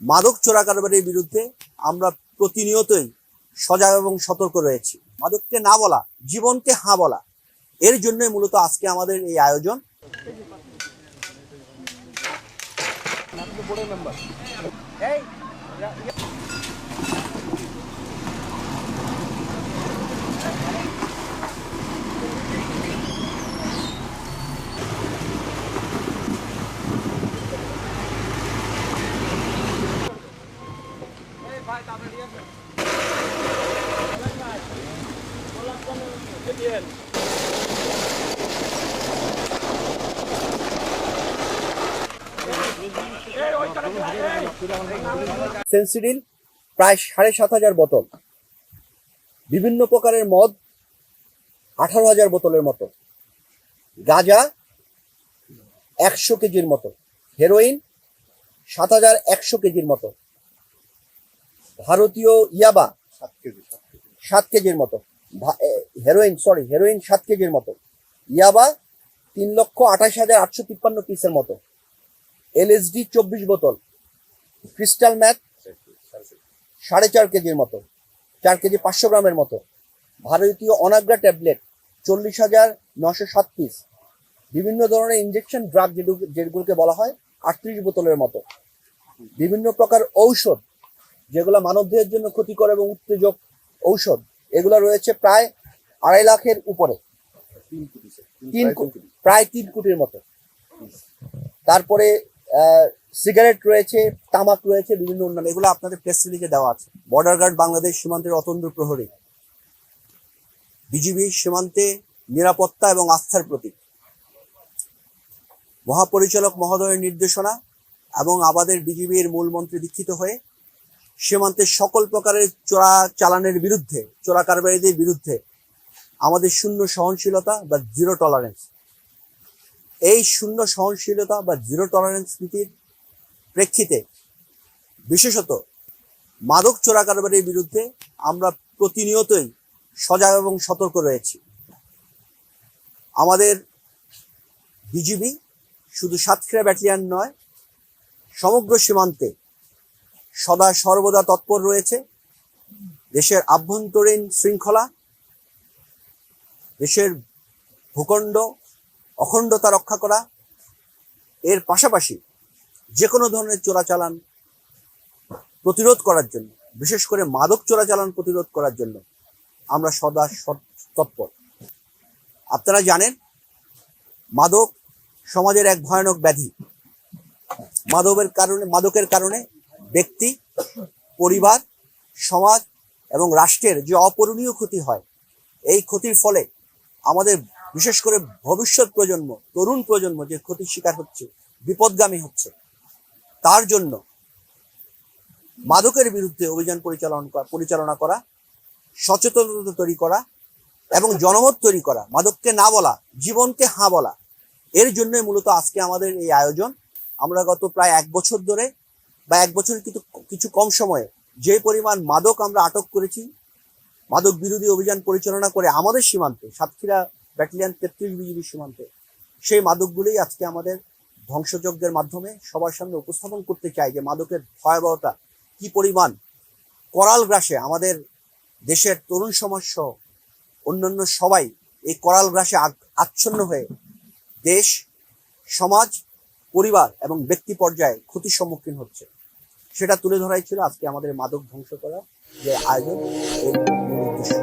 মাদক চোরাকারবারির বিরুদ্ধে আমরা প্রতিনিয়তই সজাগ এবং সতর্ক রয়েছি। মাদককে না বলা, জীবনকে হ্যাঁ বলা, এর জন্যই মূলত আজকে আমাদের এই আয়োজন। ফেন্সিডিল প্রায় 7,500 বোতল, বিভিন্ন প্রকারের মদ 18,000 বোতলের মতো, গাঁজা 100 কেজির মতো, হেরোইন 7,100 কেজির মতো, ভারতীয় ইয়াবা 7 কেজির মতো, হেরোইন 7 কেজির মতো, ইয়াবা 3,28,853 পিসের মতো, এলএসডি 24 বোতল, ক্রিস্টাল ম্যাথ 4.5 কেজির মতো, 4 কেজি 500 গ্রামের মতো, ভারতীয় অনাগ্রা ট্যাবলেট 40,907 পিস, বিভিন্ন ধরনের ইনজেকশন ড্রাগ যেগুলোকে বলা হয় 38 বোতলের মতো, বিভিন্ন প্রকার ঔষধ যেগুলো মানবদেহের জন্য ক্ষতিকর এবং উত্তেজক ঔষধ, এগুলো রয়েছে প্রায় 2.5 লাখের উপরে, প্রায় 3 কোটির মতো। তারপরে সিগারেট রয়েছে, তামাক রয়েছে, বিভিন্ন অন্যান্য, এগুলো আপনাদের প্রেস রিলিজে দেওয়া আছে। বর্ডার গার্ড বাংলাদেশ সীমান্তের অতন্দ্র প্রহরী, বিজিবি সীমান্তে নিরাপত্তা এবং আস্থার প্রতীক। মহাপরিচালক মহোদয়ের নির্দেশনা এবং আমাদের বিজিবির মূলমন্ত্রে দীক্ষিত হয়ে সীমান্তের সকল প্রকারের চোরা চালানের বিরুদ্ধে, চোরা কারবারিদের বিরুদ্ধে আমাদের শূন্য সহনশীলতা বা জিরো টলারেন্স, এই শূন্য সহনশীলতা বা জিরো টলারেন্স নীতির প্রেক্ষিতে বিশেষত মাদক চোরা কারবারির বিরুদ্ধে আমরা প্রতিনিয়তই সজাগ এবং সতর্ক রয়েছি। আমাদের বিজিবি শুধু সাতক্ষীরা ব্যাটালিয়ন নয়, সমগ্র সীমান্তে সদা সর্বদা তৎপর রয়েছে। দেশের আভ্যন্তরীণ শৃঙ্খলা, দেশের ভূখণ্ড অখণ্ডতা রক্ষা করা, এর পাশাপাশি যে কোনো ধরনের চোরাচালান প্রতিরোধ করার জন্য, বিশেষ করে মাদক চোরাচালান প্রতিরোধ করার জন্য আমরা সদা তৎপর। আপনারা জানেন, মাদক সমাজের এক ভয়ানক ব্যাধি। মাদকের কারণে ব্যক্তি, পরিবার, সমাজ এবং রাষ্ট্রের যে অপূরণীয় ক্ষতি হয়, এই ক্ষতির ফলে আমাদের বিশেষ করে ভবিষ্যৎ প্রজন্ম, তরুণ প্রজন্ম যে ক্ষতির শিকার হচ্ছে, বিপদগামী হচ্ছে, তার জন্য মাদকের বিরুদ্ধে অভিযান পরিচালনা করা, সচেতনতা তৈরি করা এবং জনমত তৈরি করা, মাদককে না বলা, জীবনকে হ্যাঁ বলা, এর জন্যই মূলত আজকে আমাদের এই আয়োজন। আমরা গত প্রায় 1 বছর ধরে বা 1 বছর কিছু কম সময়ে যে পরিমাণ মাদক আমরা আটক করেছি, মাদক বিরোধী অভিযান পরিচালনা করে আমাদের সীমান্তে, সাতক্ষীরা ব্যাটালিয়ন 33 বিজিবি সীমান্তে, সেই মাদকগুলোই আজকে আমাদের ধ্বংসযজ্ঞের মাধ্যমে সবার সামনে উপস্থাপন করতে চাই যে মাদকের ভয়াবহতা কি পরিমাণ। করাল গ্রাসে আমাদের দেশের তরুণ সমাজ সহ অন্যান্য সবাই এই করাল গ্রাসে আচ্ছন্ন হয়ে দেশ, সমাজ, পরিবার এবং ব্যক্তি পর্যায়ে ক্ষতির সম্মুখীন হচ্ছে, সেটা তুলে ধরাই ছিল আজকে আমাদের মাদক ধ্বংস করা যে আয়োজন, এর মূল উদ্দেশ্য।